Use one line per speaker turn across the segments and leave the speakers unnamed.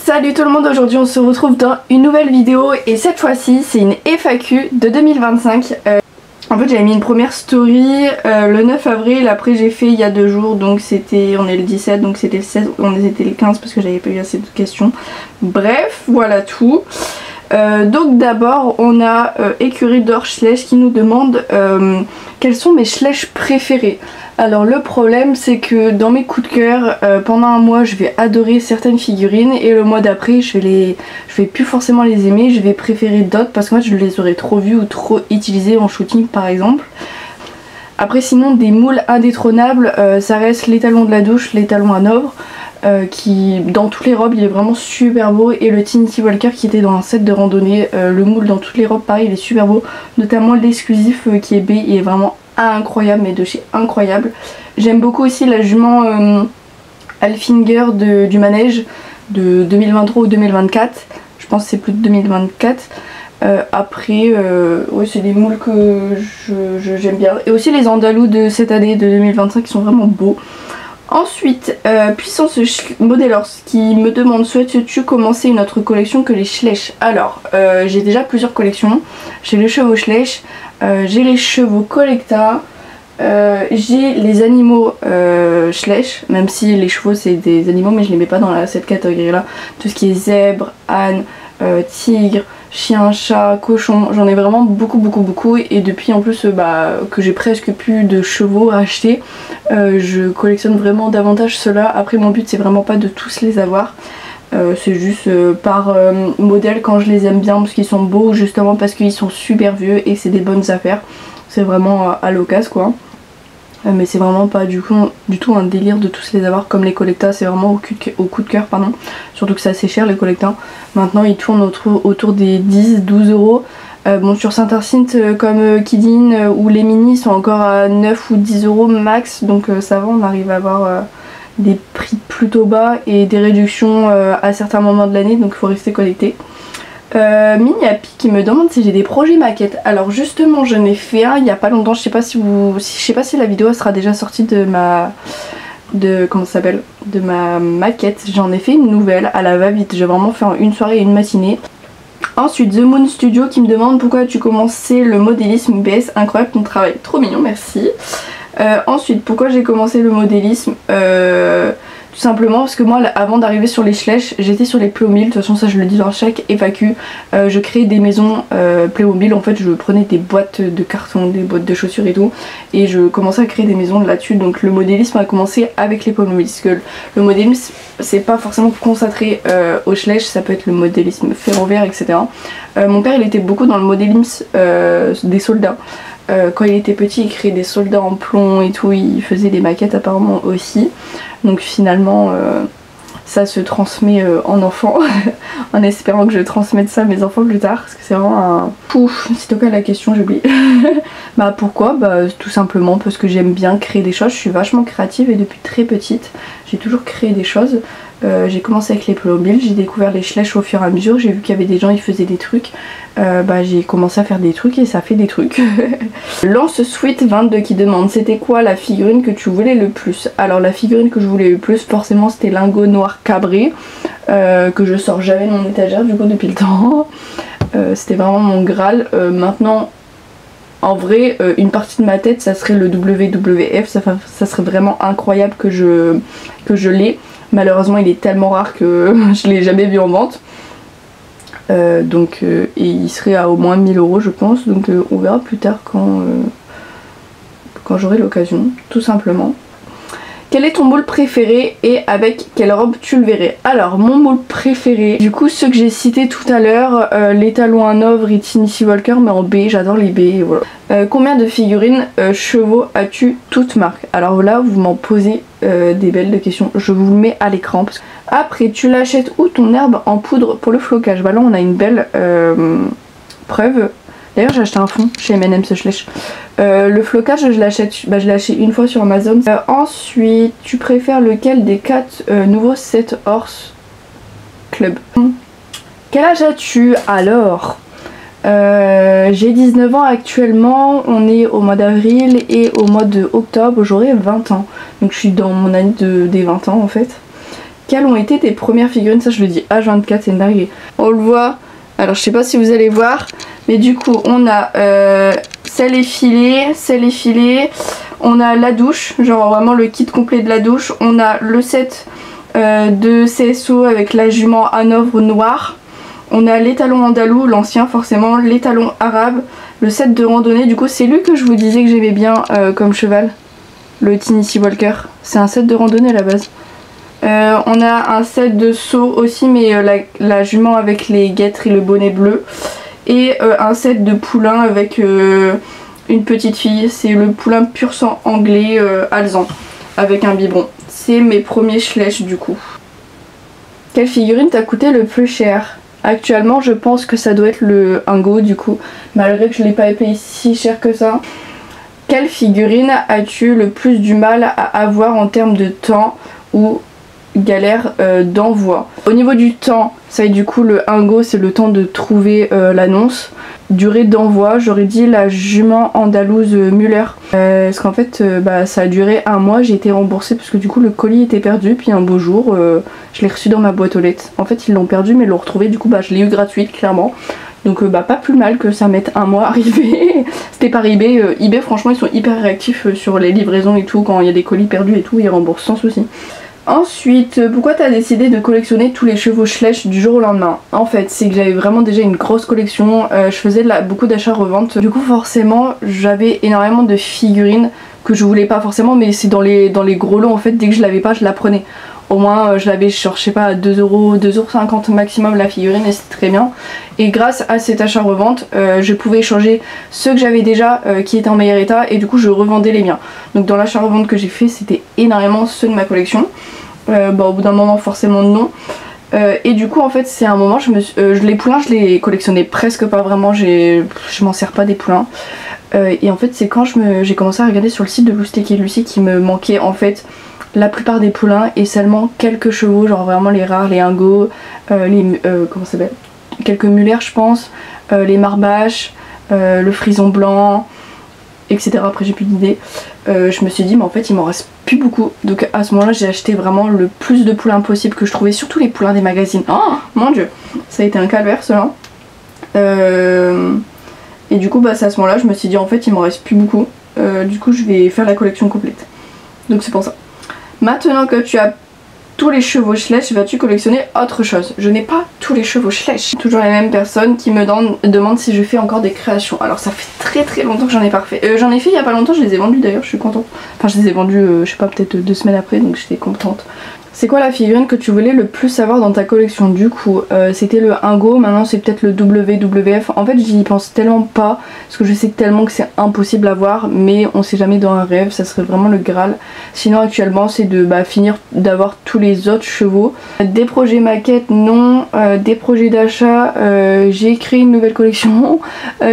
Salut tout le monde, aujourd'hui on se retrouve dans une nouvelle vidéo et cette fois-ci c'est une FAQ de 2025. En fait j'avais mis une première story le 9 avril, après j'ai fait il y a 2 jours, donc c'était, on est le 17, donc c'était le 16, on était le 15 parce que j'avais pas eu assez de questions. Bref, voilà tout. Donc d'abord on a Écurie d'Or Schleich qui nous demande quels sont mes Schleich préférés. Alors le problème c'est que dans mes coups de cœur pendant un mois je vais adorer certaines figurines et le mois d'après je vais plus forcément les aimer, je vais préférer d'autres parce que moi je les aurais trop vus ou trop utilisés en shooting par exemple. Après sinon des moules indétrônables, ça reste l'étalon de la douche, l'étalon à Hanovre. Qui dans toutes les robes il est vraiment super beau, et le Trinity Walker qui était dans un set de randonnée, le moule dans toutes les robes pareil il est super beau, notamment l'exclusif qui est B, il est vraiment incroyable, mais de chez incroyable. J'aime beaucoup aussi la jument Alfinger du manège de 2023 ou 2024, je pense que c'est plus de 2024. Après ouais, c'est des moules que j'aime bien, et aussi les andalous de cette année de 2025 qui sont vraiment beaux. Ensuite, Puissance Modelers qui me demande: souhaites-tu commencer une autre collection que les Schleich? Alors, j'ai déjà plusieurs collections. J'ai les chevaux Schleich, j'ai les chevaux Collecta, j'ai les animaux Schleich, même si les chevaux c'est des animaux, mais je les mets pas dans cette catégorie là. Tout ce qui est zèbre, âne, tigre, chien, chat, cochon, j'en ai vraiment beaucoup, et depuis en plus que j'ai presque plus de chevaux à acheter, je collectionne vraiment davantage ceux-là. Après mon but c'est vraiment pas de tous les avoir, c'est juste par modèle quand je les aime bien parce qu'ils sont beaux, justement parce qu'ils sont super vieux et c'est des bonnes affaires, c'est vraiment à l'occasion quoi. Mais c'est vraiment pas du tout un délire de tous les avoir comme les Collecta, c'est vraiment au coup de cœur pardon. Surtout que c'est assez cher les Collecta. Maintenant ils tournent autour des 10-12 euros. Bon, sur Saint-Hyacinthe comme Kidin ou les mini sont encore à 9 ou 10 euros max, donc ça va, on arrive à avoir des prix plutôt bas et des réductions à certains moments de l'année, donc il faut rester connecté. Mini Happy qui me demande si j'ai des projets maquettes. Alors justement j'en ai fait un il y a pas longtemps, je sais pas si la vidéo sera déjà sortie de ma maquette. J'en ai fait une nouvelle à la va-vite, j'ai vraiment fait une soirée et une matinée. Ensuite The Moon Studio qui me demande pourquoi as-tu commencé le modélisme BS, incroyable ton travail, trop mignon, merci. Ensuite pourquoi j'ai commencé le modélisme, tout simplement parce que moi avant d'arriver sur les Schleich j'étais sur les Playmobil, de toute façon ça je le dis dans chaque FAQ, je créais des maisons Playmobil. En fait je prenais des boîtes de carton, des boîtes de chaussures et tout, et je commençais à créer des maisons là-dessus. Donc le modélisme a commencé avec les Playmobil, parce que le modélisme c'est pas forcément concentré au Schleich, ça peut être le modélisme ferroviaire etc. Mon père il était beaucoup dans le modélisme des soldats. Quand il était petit il créait des soldats en plomb et tout, il faisait des maquettes apparemment aussi. Donc finalement ça se transmet en enfant en espérant que je transmette ça à mes enfants plus tard, parce que c'est vraiment un... Pouf, c'est quoi la question, j'ai oublié. Bah pourquoi? Bah tout simplement parce que j'aime bien créer des choses, je suis vachement créative et depuis très petite j'ai toujours créé des choses. J'ai commencé avec les Playmobil, j'ai découvert les Schleich au fur et à mesure, j'ai vu qu'il y avait des gens qui faisaient des trucs, j'ai commencé à faire des trucs et ça fait des trucs. Lance Sweet 22 qui demande c'était quoi la figurine que tu voulais le plus? Alors la figurine que je voulais le plus forcément c'était Lingot Noir Cabré, que je sors jamais de mon étagère du coup depuis le temps. C'était vraiment mon Graal. Maintenant en vrai une partie de ma tête ça serait le WWF, ça serait vraiment incroyable que je l'ai. Malheureusement il est tellement rare que je l'ai jamais vu en vente. Et il serait à au moins 1000 euros je pense, donc on verra plus tard quand j'aurai l'occasion, tout simplement. Quel est ton moule préféré et avec quelle robe tu le verrais? Alors mon moule préféré, du coup ceux que j'ai cités tout à l'heure, les talons Hanovre et Trinity Walker, mais en B, j'adore les B et voilà. Combien de figurines chevaux as-tu toutes marques? Alors là vous m'en posez des belles questions, je vous le mets à l'écran. Après tu l'achètes où ton herbe en poudre pour le flocage? Bah là on a une belle preuve. D'ailleurs j'ai acheté un fond chez M&M's Schleich. Le flocage je l'ai acheté une fois sur Amazon. Ensuite tu préfères lequel des 4 nouveaux 7 Horse Club? Quel âge as-tu alors? J'ai 19 ans actuellement, on est au mois d'avril et au mois de octobre j'aurai 20 ans. Donc je suis dans mon année des 20 ans en fait. Quelles ont été tes premières figurines? Ça je le dis H24, c'est une dinguerie. On le voit, alors je sais pas si vous allez voir, mais du coup on a celle effilée, on a la douche, genre vraiment le kit complet de la douche, on a le set de CSO avec la jument Hanovre noire, on a l'étalon andalou, l'ancien forcément, l'étalon arabe, le set de randonnée, du coup c'est lui que je vous disais que j'aimais bien comme cheval, le Tennessee Walker, c'est un set de randonnée à la base. On a un set de saut aussi, mais la jument avec les guêtres et le bonnet bleu. Et un set de poulain avec une petite fille. C'est le poulain pur sang anglais alezan avec un biberon. C'est mes premiers Schleich du coup. Quelle figurine t'a coûté le plus cher? Actuellement je pense que ça doit être le Ingo du coup, malgré que je l'ai pas payé si cher que ça. Quelle figurine as-tu le plus du mal à avoir en termes de temps ou galère d'envoi? Au niveau du temps, ça va être du coup le Ingo, c'est le temps de trouver l'annonce. Durée d'envoi, j'aurais dit la jument andalouse Müller, parce qu'en fait ça a duré un mois, j'ai été remboursée parce que du coup le colis était perdu, puis un beau jour je l'ai reçu dans ma boîte aux lettres. En fait ils l'ont perdu mais ils l'ont retrouvé, du coup je l'ai eu gratuite clairement. Donc pas plus mal que ça mette un mois à arriver. C'était par eBay. eBay franchement ils sont hyper réactifs sur les livraisons et tout, quand il y a des colis perdus et tout, ils remboursent sans souci. Ensuite, pourquoi t'as décidé de collectionner tous les chevaux Schleich du jour au lendemain? En fait, c'est que j'avais vraiment déjà une grosse collection, je faisais beaucoup d'achats-reventes. Du coup forcément, j'avais énormément de figurines que je voulais pas forcément, mais c'est dans les gros lots en fait, dès que je l'avais pas, je la prenais. Au moins je l'avais genre je sais pas à 2€, 2,50€ maximum la figurine et c'était très bien. Et grâce à cet achat-revente, je pouvais échanger ceux que j'avais déjà qui étaient en meilleur état et du coup je revendais les miens. Donc dans l'achat-revente que j'ai fait, c'était énormément ceux de ma collection. Au bout d'un moment forcément non. Et du coup en fait c'est un moment, les poulains je les collectionnais presque pas vraiment, je m'en sers pas des poulains. Et en fait c'est quand j'ai commencé à regarder sur le site de Loustic et Lucie qu'il me manquait en fait la plupart des poulains et seulement quelques chevaux, genre vraiment les rares, les Ingo, comment ça s'appelle, quelques Müller je pense, les Marbache, le Frison blanc, etc. Après j'ai plus d'idées. Je me suis dit mais en fait il m'en reste plus beaucoup, donc à ce moment là j'ai acheté vraiment le plus de poulains possible que je trouvais, surtout les poulains des magazines. Oh mon dieu, ça a été un calvaire cela. Et du coup c'est à ce moment là je me suis dit en fait il m'en reste plus beaucoup, du coup je vais faire la collection complète, donc c'est pour ça. Maintenant que tu as tous les chevaux Schleich, vas-tu collectionner autre chose? Je n'ai pas tous les chevaux Schleich. Toujours les mêmes personnes qui me demandent si je fais encore des créations. Alors ça fait très longtemps que j'en ai pas refait. J'en ai fait il y a pas longtemps, je les ai vendus d'ailleurs, je suis contente. Enfin je les ai vendus je sais pas, peut-être 2 semaines après, donc j'étais contente. C'est quoi la figurine que tu voulais le plus avoir dans ta collection? Du coup c'était le Ingo, maintenant c'est peut-être le WWF. En fait j'y pense tellement pas, parce que je sais tellement que c'est impossible à voir, mais on sait jamais, dans un rêve, ça serait vraiment le Graal. Sinon actuellement c'est de finir d'avoir tous les autres chevaux. Des projets maquettes non, des projets d'achat, j'ai créé une nouvelle collection.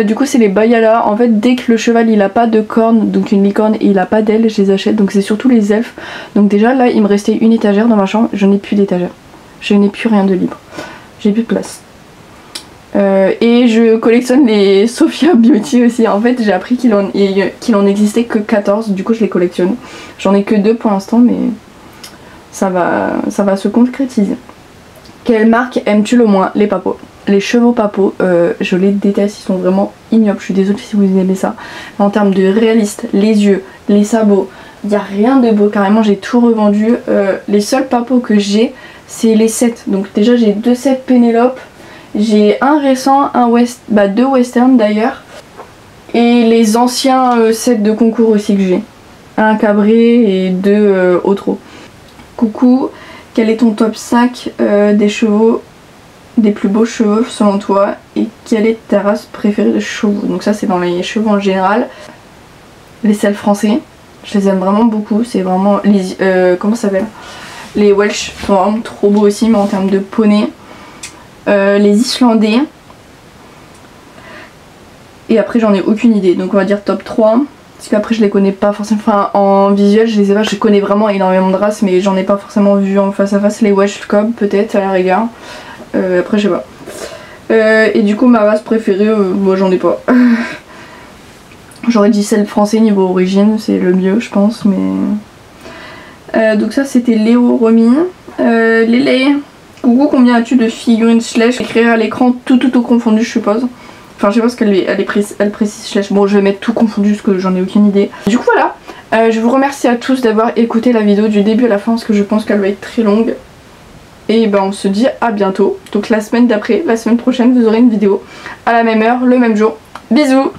Du coup c'est les Bayala. En fait dès que le cheval il a pas de cornes, donc une licorne, et il a pas d'ailes, je les achète, donc c'est surtout les elfes. Donc déjà là il me restait une étagère dans ma chambre, je n'ai plus d'étagère, je n'ai plus rien de libre, j'ai plus de place. Et je collectionne les Sophia Beauty aussi. En fait j'ai appris qu'il en existait que 14, du coup je les collectionne. J'en ai que 2 pour l'instant, mais ça va se concrétiser. Quelle marque aimes-tu le moins? Les papos. Les chevaux papos, je les déteste, ils sont vraiment ignobles, je suis désolée si vous aimez ça. En termes de réaliste, les yeux, les sabots, il n'y a rien de beau, carrément j'ai tout revendu. Les seuls papos que j'ai, c'est les sets. Donc déjà j'ai 2 sets Pénélope, j'ai un récent, deux western d'ailleurs, et les anciens sets de concours aussi que j'ai. Un cabré et 2 Otro. Coucou, quel est ton top 5 des chevaux, des plus beaux chevaux selon toi, et quelle est ta race préférée de chevaux? Donc ça c'est dans les chevaux en général. Les selles français, je les aime vraiment beaucoup, c'est vraiment les comment ça s'appelle, les Welsh sont vraiment trop beaux aussi, mais en termes de poney. Les Islandais, et après j'en ai aucune idée, donc on va dire top 3, parce qu'après je les connais pas forcément, enfin en visuel je les ai pas, je connais vraiment énormément de races mais j'en ai pas forcément vu en face à face. Les Welsh Cob peut-être à la rigueur, après je sais pas. Et du coup ma race préférée, moi j'en ai pas. J'aurais dit celle français niveau origine, c'est le mieux je pense, mais... donc ça c'était Léo Romy. Lélé, coucou, combien as-tu de figurines slash écrire à l'écran tout au confondu, je suppose. Enfin, je sais pas ce qu'elle précise slash. Bon, je vais mettre tout confondu parce que j'en ai aucune idée. Du coup, voilà. Je vous remercie à tous d'avoir écouté la vidéo du début à la fin parce que je pense qu'elle va être très longue. Et ben, on se dit à bientôt. Donc, la semaine d'après, la semaine prochaine, vous aurez une vidéo à la même heure, le même jour. Bisous!